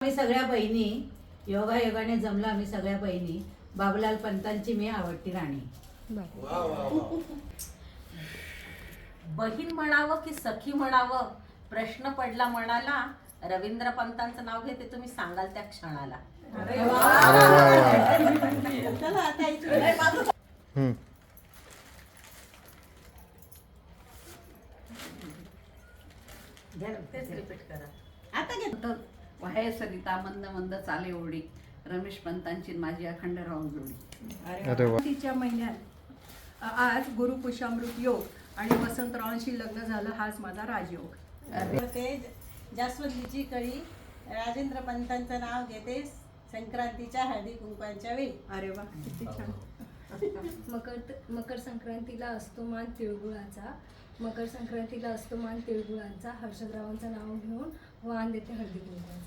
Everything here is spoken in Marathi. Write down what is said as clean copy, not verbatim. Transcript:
आम्ही सगळ्या बहिणी योगायोगाने जमलो. आम्ही सगळ्या बहिणी बाबूलाल पंतांची मी आवडती राणी. बहीण म्हणावं की सखी म्हणावं प्रश्न पडला मनाला. रवींद्र पंतांचं नाव घेते तुम्ही सांगाल त्या क्षणाला. तेच रिपीट करा. आता घेतो. वाहे सरिता मंद मंद चाले ओढी, रमेश पंतांची माझी अखंड राहून जोडी. तिच्या महिन्यात आज गुरुपुषामृत योग आणि वसंतरावांशी लग्न झालं. हाच माझा राजयोग. ते जास्वंदीची कळी राजेंद्र पंतांचं नाव घेते संक्रांतीच्या हळदी कुंकवांच्या वेळी. अरे वा, किती छान. मकर संक्रांतीला असतो मान तिळगुळाचा, मकर संक्रांतीला असतो मान तिळगुळाचा, हर्षदरावांचं नाव घेऊन वाण देते हळदी कुंकवाचा.